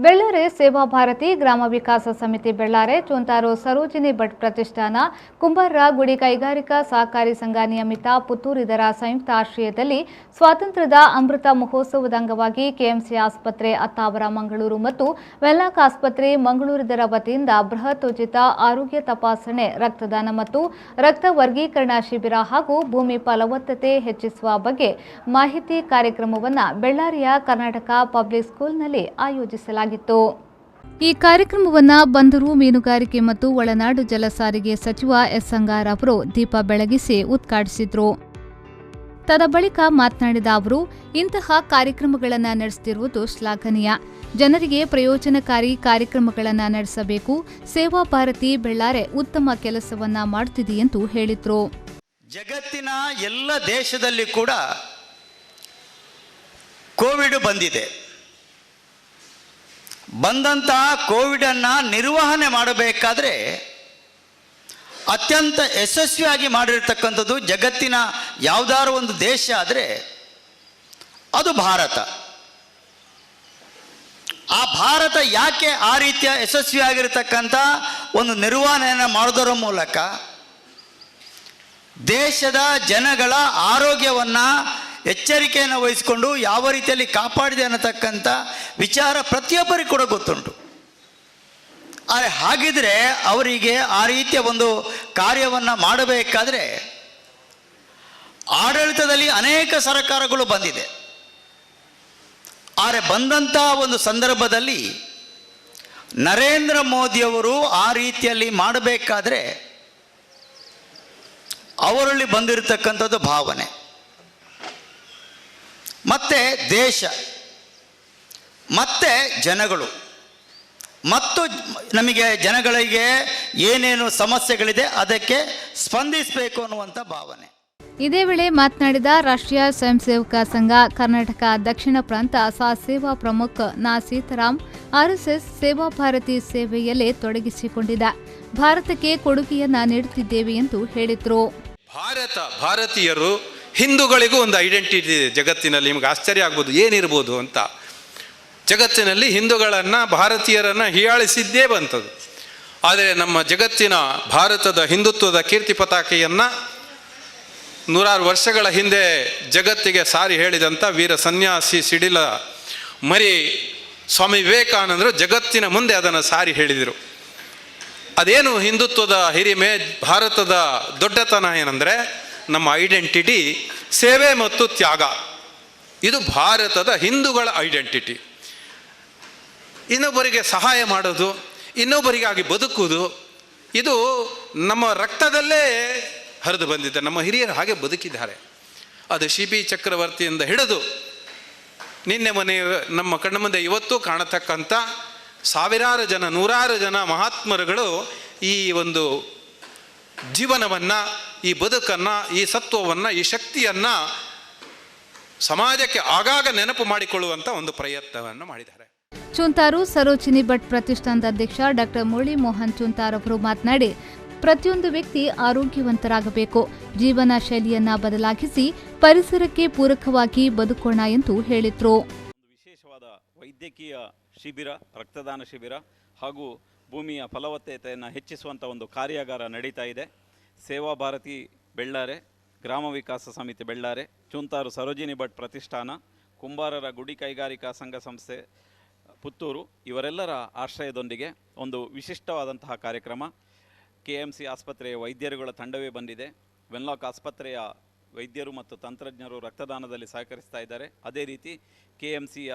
ಬೆಳ್ಳಾರೆ ಸೇವಾ ಭಾರತಿ ಗ್ರಾಮ ವಿಕಾಸ ಸಮಿತಿ ಬೆಳ್ಳಾರೆ ಚೂಂತಾರು ಸರೋಜಿನಿ ಭಟ್ ಪ್ರತಿಷ್ಠಾನ ಕುಂಬಾರರ ಗುಡಿ ಕೈಗಾರಿಕಾ ಸಹಕಾರಿ ಸಂಘ ನಿಯಮಿತ ಪುತ್ತೂರು ಇದರ ಸಂಯುಕ್ತ ಆಶ್ರಯದಲ್ಲಿ ಸ್ವಾತಂತ್ರ್ಯದ ಅಮೃತ ಮಹೋತ್ಸವದ ಅಂಗವಾಗಿ ಕೆಎಂಸಿ ಆಸ್ಪತ್ರೆ ಅತ್ತಾವರ ಮಂಗಳೂರು ಮತ್ತು ವೆನ್ಲಾಕ್ ಆಸ್ಪತ್ರೆ ಮಂಗಳೂರು ಇದರ ವತಿಯಿಂದ ಬೃಹತ್ ಉಚಿತ ಆರೋಗ್ಯ ತಪಾಸಣೆ ರಕ್ತದಾನ ಮತ್ತು ರಕ್ತ ವರ್ಗೀಕರಣ ಶಿಬಿರ ಹಾಗೂ ಭೂಮಿ ಫಲವತ್ತತೆ ಹೆಚ್ಚಿಸುವ ಬಗ್ಗೆ ಮಾಹಿತಿ ಕಾರ್ಯಕ್ರಮವನ್ನು ಬೆಳ್ಳಾರಿಯ ಕರ್ನಾಟಕ ಪಬ್ಲಿಕ್ ಸ್ಕೂಲ್ನಲ್ಲಿ ಆಯೋಜಿಸಲಾಗಿದೆ. ಈ ಕಾರ್ಯಕ್ರಮವನ್ನು ಬಂದರು ಮೀನುಗಾರಿಕೆ ಮತ್ತು ಒಳನಾಡು ಜಲಸಾರಿಗೆ ಸಚಿವ ಎಸ್ ಅಂಗಾರ ಅವರು ದೀಪ ಬೆಳಗಿಸಿ ಉದ್ಘಾಟಿಸಿದರು. ತದ ಮಾತನಾಡಿದ ಅವರು ಇಂತಹ ಕಾರ್ಯಕ್ರಮಗಳನ್ನು ನಡೆಸುತ್ತಿರುವುದು ಶ್ಲಾಘನೀಯ. ಜನರಿಗೆ ಪ್ರಯೋಜನಕಾರಿ ಕಾರ್ಯಕ್ರಮಗಳನ್ನು ನಡೆಸಬೇಕು. ಸೇವಾ ಭಾರತಿ ಬೆಳ್ಳಾರೆ ಉತ್ತಮ ಕೆಲಸವನ್ನ ಮಾಡುತ್ತಿದೆ ಎಂದು ಹೇಳಿದರು. ಜಗತ್ತಿನ ಎಲ್ಲ ದೇಶದಲ್ಲಿ ಕೂಡ ಕೋವಿಡ್ ಬಂದಿದೆ. ಬಂದಂತಹ ಕೋವಿಡನ್ನು ನಿರ್ವಹಣೆ ಮಾಡಬೇಕಾದ್ರೆ ಅತ್ಯಂತ ಯಶಸ್ವಿಯಾಗಿ ಮಾಡಿರ್ತಕ್ಕಂಥದ್ದು ಜಗತ್ತಿನ ಯಾವುದಾದ್ರು ಒಂದು ದೇಶ ಆದರೆ ಅದು ಭಾರತ. ಆ ಭಾರತ ಯಾಕೆ ಆ ರೀತಿಯ ಯಶಸ್ವಿಯಾಗಿರ್ತಕ್ಕಂಥ ಒಂದು ನಿರ್ವಹಣೆಯನ್ನು ಮಾಡೋದರ ಮೂಲಕ ದೇಶದ ಜನಗಳ ಆರೋಗ್ಯವನ್ನು ಎಚ್ಚರಿಕೆಯನ್ನು ವಹಿಸಿಕೊಂಡು ಯಾವ ರೀತಿಯಲ್ಲಿ ಕಾಪಾಡಿದೆ ಅನ್ನತಕ್ಕಂಥ ವಿಚಾರ ಪ್ರತಿಯೊಬ್ಬರಿಗೂ ಕೂಡ ಗೊತ್ತುಂಟು. ಆದರೆ ಹಾಗಿದ್ರೆ ಅವರಿಗೆ ಆ ರೀತಿಯ ಒಂದು ಕಾರ್ಯವನ್ನು ಮಾಡಬೇಕಾದ್ರೆ ಆಡಳಿತದಲ್ಲಿ ಅನೇಕ ಸರ್ಕಾರಗಳು ಬಂದಿದೆ. ಆದರೆ ಬಂದಂಥ ಒಂದು ಸಂದರ್ಭದಲ್ಲಿ ನರೇಂದ್ರ ಮೋದಿಯವರು ಆ ರೀತಿಯಲ್ಲಿ ಮಾಡಬೇಕಾದ್ರೆ ಅವರಲ್ಲಿ ಬಂದಿರತಕ್ಕಂಥದ್ದು ಭಾವನೆ ಮತ್ತೆ ದೇಶ ಮತ್ತೆ ಜನಗಳು ಮತ್ತು ನಮಗೆ ಜನಗಳಿಗೆ ಏನೇನು ಸಮಸ್ಯೆಗಳಿದೆ ಅದಕ್ಕೆ ಸ್ಪಂದಿಸಬೇಕು ಅನ್ನುವಂಥ ಭಾವನೆ. ಇದೇ ವೇಳೆ ಮಾತನಾಡಿದ ರಾಷ್ಟ್ರೀಯ ಸ್ವಯಂ ಸೇವಕ ಸಂಘ ಕರ್ನಾಟಕ ದಕ್ಷಿಣ ಪ್ರಾಂತ ಸಹ ಸೇವಾ ಪ್ರಮುಖ ನಾ ಸೀತಾರಾಮ್ ಆರ್ಎಸ್ಎಸ್ ಸೇವಾ ಭಾರತಿ ಸೇವೆಯಲ್ಲೇ ತೊಡಗಿಸಿಕೊಂಡಿದ್ದ ಭಾರತಕ್ಕೆ ಕೊಡುಗೆಯನ್ನ ನೀಡುತ್ತಿದ್ದೇವೆ ಎಂದು ಹೇಳಿದರು. ಭಾರತೀಯರು ಹಿಂದೂಗಳಿಗೂ ಒಂದು ಐಡೆಂಟಿಟಿ ಇದೆ ಜಗತ್ತಿನಲ್ಲಿ. ನಿಮಗೆ ಆಶ್ಚರ್ಯ ಆಗ್ಬೋದು ಏನಿರ್ಬೋದು ಅಂತ. ಜಗತ್ತಿನಲ್ಲಿ ಹಿಂದೂಗಳನ್ನು ಭಾರತೀಯರನ್ನು ಹೀಯಾಳಿಸಿದ್ದೇ ಬಂತದ್ದು. ಆದರೆ ನಮ್ಮ ಜಗತ್ತಿನ ಭಾರತದ ಹಿಂದುತ್ವದ ಕೀರ್ತಿ ಪತಾಕೆಯನ್ನು 100 ವರ್ಷಗಳ ಹಿಂದೆ ಜಗತ್ತಿಗೆ ಸಾರಿ ಹೇಳಿದಂಥ ವೀರ ಸನ್ಯಾಸಿ ಸಿಡಿಲ ಮರಿ ಸ್ವಾಮಿ ವಿವೇಕಾನಂದರು ಜಗತ್ತಿನ ಮುಂದೆ ಅದನ್ನು ಸಾರಿ ಹೇಳಿದರು. ಅದೇನು ಹಿಂದುತ್ವದ ಹಿರಿಮೆ, ಭಾರತದ ದೊಡ್ಡತನ ಏನಂದರೆ ನಮ್ಮ ಐಡೆಂಟಿಟಿ ಸೇವೆ ಮತ್ತು ತ್ಯಾಗ. ಇದು ಭಾರತದ ಹಿಂದೂಗಳ ಐಡೆಂಟಿಟಿ. ಇನ್ನೊಬ್ಬರಿಗೆ ಸಹಾಯ ಮಾಡೋದು, ಇನ್ನೊಬ್ಬರಿಗಾಗಿ ಬದುಕುವುದು, ಇದು ನಮ್ಮ ರಕ್ತದಲ್ಲೇ ಹರಿದು ಬಂದಿದೆ. ನಮ್ಮ ಹಿರಿಯರು ಹಾಗೆ ಬದುಕಿದ್ದಾರೆ. ಅದು ಶಿಬಿ ಚಕ್ರವರ್ತಿಯಿಂದ ಹಿಡಿದು ನಿನ್ನೆ ಮನೆ ನಮ್ಮ ಕಣ್ಣ ಮುಂದೆ ಇವತ್ತು ಕಾಣತಕ್ಕಂಥ ಸಾವಿರಾರು ಜನ, ನೂರಾರು ಜನ ಮಹಾತ್ಮರುಗಳು ಈ ಒಂದು ಜೀವನವನ್ನು, ಈ ಬದುಕನ್ನು, ಈ ಸತ್ವವನ್ನು, ಈ ಶಕ್ತಿಯನ್ನು ಸಮಾಜಕ್ಕೆ ಆಗಾಗ ನೆನಪು ಮಾಡಿಕೊಳ್ಳುವಂಥ ಒಂದು ಪ್ರಯತ್ನವನ್ನು ಮಾಡಿದ್ದಾರೆ. ಚೂಂತಾರು ಸರೋಜಿನಿ ಭಟ್ ಪ್ರತಿಷ್ಠಾನದ ಅಧ್ಯಕ್ಷ ಡಾಕ್ಟರ್ ಮುರಳಿ ಮೋಹನ್ ಚೂಂತಾರ್ ಅವರು ಮಾತನಾಡಿ, ಪ್ರತಿಯೊಂದು ವ್ಯಕ್ತಿ ಆರೋಗ್ಯವಂತರಾಗಬೇಕು, ಜೀವನ ಶೈಲಿಯನ್ನ ಬದಲಾಗಿಸಿ ಪರಿಸರಕ್ಕೆ ಪೂರಕವಾಗಿ ಬದುಕೋಣ ಎಂದು ಹೇಳಿದರು. ವಿಶೇಷವಾದ ವೈದ್ಯಕೀಯ ಶಿಬಿರ, ರಕ್ತದಾನ ಶಿಬಿರ ಹಾಗೂ ಭೂಮಿಯ ಫಲವತ್ತತೆಯನ್ನು ಹೆಚ್ಚಿಸುವಂಥ ಒಂದು ಕಾರ್ಯಾಗಾರ ನಡೀತಾ ಇದೆ. ಸೇವಾ ಭಾರತಿ ಬೆಳ್ಳಾರೆ, ಗ್ರಾಮ ವಿಕಾಸ ಸಮಿತಿ ಬೆಳ್ಳಾರೆ, ಚೂಂತಾರು ಸರೋಜಿನಿ ಭಟ್ ಪ್ರತಿಷ್ಠಾನ, ಕುಂಬಾರರ ಗುಡಿ ಕೈಗಾರಿಕಾ ಸಂಘ ಸಂಸ್ಥೆ ಪುತ್ತೂರು ಇವರೆಲ್ಲರ ಆಶ್ರಯದೊಂದಿಗೆ ಒಂದು ವಿಶಿಷ್ಟವಾದಂತಹ ಕಾರ್ಯಕ್ರಮ. ಕೆಎಂಸಿ ಆಸ್ಪತ್ರೆಯ ವೈದ್ಯರುಗಳ ತಂಡವೇ ಬಂದಿದೆ. ವೆನ್ಲಾಕ್ ಆಸ್ಪತ್ರೆಯ ವೈದ್ಯರು ಮತ್ತು ತಂತ್ರಜ್ಞರು ರಕ್ತದಾನದಲ್ಲಿ ಸಹಕರಿಸ್ತಾ ಇದ್ದಾರೆ. ಅದೇ ರೀತಿ ಕೆಎಂಸಿಯ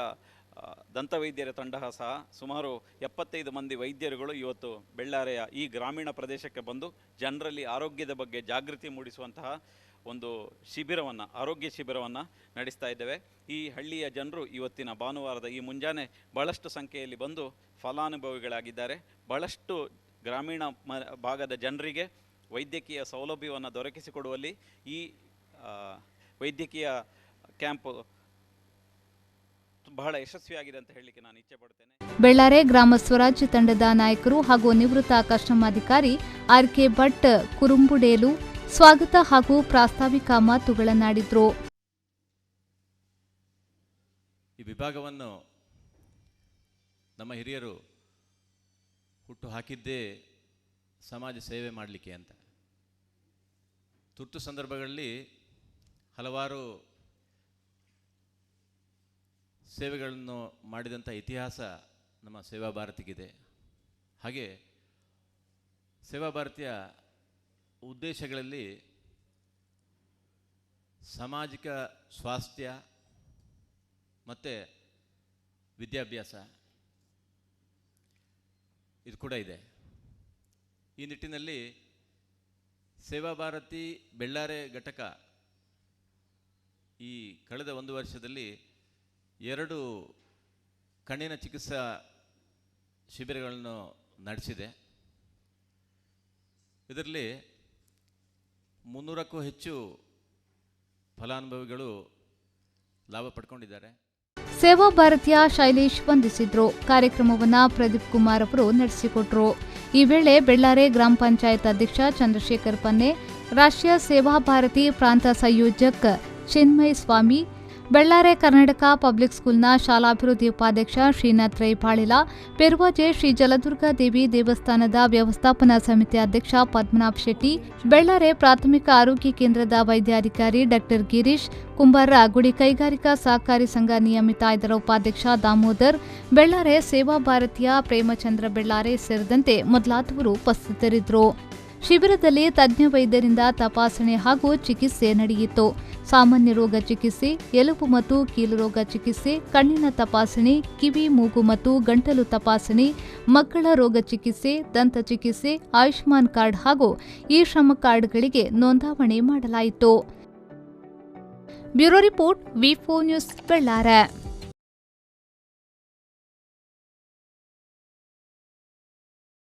ದಂತವೈದ್ಯರ ತಂಡ ಸಹ ಸುಮಾರು 75 ಮಂದಿ ವೈದ್ಯರುಗಳು ಇವತ್ತು ಬೆಳ್ಳಾರೆಯ ಈ ಗ್ರಾಮೀಣ ಪ್ರದೇಶಕ್ಕೆ ಬಂದು ಜನರಲ್ಲಿ ಆರೋಗ್ಯದ ಬಗ್ಗೆ ಜಾಗೃತಿ ಮೂಡಿಸುವಂತಹ ಒಂದು ಶಿಬಿರವನ್ನು, ಆರೋಗ್ಯ ಶಿಬಿರವನ್ನು ನಡೆಸ್ತಾ ಇದ್ದೇವೆ. ಈ ಹಳ್ಳಿಯ ಜನರು ಇವತ್ತಿನ ಭಾನುವಾರದ ಈ ಮುಂಜಾನೆ ಬಹಳಷ್ಟು ಸಂಖ್ಯೆಯಲ್ಲಿ ಬಂದು ಫಲಾನುಭವಿಗಳಾಗಿದ್ದಾರೆ. ಬಹಳಷ್ಟು ಗ್ರಾಮೀಣ ಭಾಗದ ಜನರಿಗೆ ವೈದ್ಯಕೀಯ ಸೌಲಭ್ಯವನ್ನು ದೊರಕಿಸಿಕೊಡುವಲ್ಲಿ ಈ ವೈದ್ಯಕೀಯ ಕ್ಯಾಂಪ್ ಬಹಳ ಯಶಸ್ವಿಯಾಗಿದೆ ಅಂತ ಹೇಳಲಿಕ್ಕೆ ನಾನು ಇಚ್ಛೆ ಪಡ್ತೇನೆ. ಬೆಳ್ಳಾರೆ ಗ್ರಾಮ ಸ್ವರಾಜ್ಯ ತಂಡದ ನಾಯಕರು ಹಾಗೂ ನಿವೃತ್ತ ಕಸ್ಟಮಾಧಿಕಾರಿ ಆರ್.ಕೆ. ಭಟ್ ಕುರುಂಬುಡೇಲು ಸ್ವಾಗತ ಹಾಗೂ ಪ್ರಾಸ್ತಾವಿಕ ಮಾತುಗಳನ್ನಾಡಿದ್ರು. ಈ ವಿಭಾಗವನ್ನು ನಮ್ಮ ಹಿರಿಯರು ಹುಟ್ಟು ಹಾಕಿದ್ದೇ ಸಮಾಜ ಸೇವೆ ಮಾಡಲಿಕ್ಕೆ ಅಂತ. ತುರ್ತು ಸಂದರ್ಭಗಳಲ್ಲಿ ಹಲವಾರು ಸೇವೆಗಳನ್ನು ಮಾಡಿದಂಥ ಇತಿಹಾಸ ನಮ್ಮ ಸೇವಾ ಭಾರತಿಗಿದೆ. ಹಾಗೆ ಸೇವಾ ಭಾರತಿಯ ಉದ್ದೇಶಗಳಲ್ಲಿ ಸಾಮಾಜಿಕ ಸ್ವಾಸ್ಥ್ಯ ಮತ್ತು ವಿದ್ಯಾಭ್ಯಾಸ ಇದು ಕೂಡ ಇದೆ. ಈ ನಿಟ್ಟಿನಲ್ಲಿ ಸೇವಾ ಭಾರತಿ ಬೆಳ್ಳಾರೆ ಘಟಕ ಈ ಕಳೆದ 1 ವರ್ಷದಲ್ಲಿ 2 ಕಣ್ಣಿನ ಚಿಕಿತ್ಸಾ ಶಿಬಿರಗಳನ್ನು ನಡೆಸಿದೆ. ಇದರಲ್ಲಿ 300ಕ್ಕೂ ಹೆಚ್ಚು ಫಲಾನುಭವಿಗಳು ಲಾಭ ಪಡ್ಕೊಂಡಿದ್ದಾರೆ. ಸೇವಾ ಭಾರತಿಯ ಶೈಲೇಶ್ ವಂದಿಸಿದ್ರು. ಕಾರ್ಯಕ್ರಮವನ್ನು ಪ್ರದೀಪ್ ಕುಮಾರ್ ಅವರು ನಡೆಸಿಕೊಟ್ರು. ಈ ವೇಳೆ ಬೆಳ್ಳಾರೆ ಗ್ರಾಮ ಪಂಚಾಯತ್ ಅಧ್ಯಕ್ಷ ಚಂದ್ರಶೇಖರ್ ಪನ್ನೆ, ರಾಷ್ಟ್ರೀಯ ಸೇವಾ ಭಾರತಿ ಪ್ರಾಂತ ಸಂಯೋಜಕ ಚಿನ್ಮಯ್ ಸ್ವಾಮಿ, ಬೆಳ್ಳಾರೆ ಕರ್ನಾಟಕ ಪಬ್ಲಿಕ್ ಸ್ಕೂಲ್ನ ಶಾಲಾಭಿವೃದ್ಧಿ ಉಪಾಧ್ಯಕ್ಷ ಶ್ರೀನಾಥ್ ರೈ ಪಾಳಿಲ, ಪೆರುವಾಜೆ ಶ್ರೀ ಜಲದುರ್ಗಾ ದೇವಿ ದೇವಸ್ಥಾನದ ವ್ಯವಸ್ಥಾಪನಾ ಸಮಿತಿ ಅಧ್ಯಕ್ಷ ಪದ್ಮನಾಭ್ ಶೆಟ್ಟಿ, ಬೆಳ್ಳಾರೆ ಪ್ರಾಥಮಿಕ ಆರೋಗ್ಯ ಕೇಂದ್ರದ ವೈದ್ಯಾಧಿಕಾರಿ ಡಾಕ್ಟರ್ ಗಿರೀಶ್, ಕುಂಬಾರ ಗುಡಿ ಕೈಗಾರಿಕಾ ಸಹಕಾರಿ ಸಂಘ ನಿಯಮಿತ ಇದರ ಉಪಾಧ್ಯಕ್ಷ ದಾಮೋದರ್, ಬೆಳ್ಳಾರೆ ಸೇವಾ ಭಾರತಿಯ ಪ್ರೇಮಚಂದ್ರ ಬೆಳ್ಳಾರೆ ಸೇರಿದಂತೆ ಮೊದಲಾದವರು ಉಪಸ್ಥಿತರಿದ್ದರು. ಶಿಬಿರದಲ್ಲಿ ತಜ್ಞ ವೈದ್ಯರಿಂದ ತಪಾಸಣೆ ಹಾಗೂ ಚಿಕಿತ್ಸೆ ನಡೆಯಿತು. ಸಾಮಾನ್ಯ ರೋಗ ಚಿಕಿತ್ಸೆ, ಎಲುಬು ಮತ್ತು ಕೀಲು ರೋಗ ಚಿಕಿತ್ಸೆ, ಕಣ್ಣಿನ ತಪಾಸಣೆ, ಕಿವಿ, ಮೂಗು ಮತ್ತು ಗಂಟಲು ತಪಾಸಣೆ, ಮಕ್ಕಳ ರೋಗ ಚಿಕಿತ್ಸೆ, ದಂತ ಚಿಕಿತ್ಸೆ, ಆಯುಷ್ಮಾನ್ ಕಾರ್ಡ್ ಹಾಗೂ ಈ ಶ್ರಮ ಕಾರ್ಡ್ಗಳಿಗೆ ನೋಂದಾವಣೆ ಮಾಡಲಾಯಿತು. ಬ್ಯೂರೋ ರಿಪೋರ್ಟ್, ವಿ4 ನ್ಯೂಸ್, ಬೆಳ್ಳಾರೆ.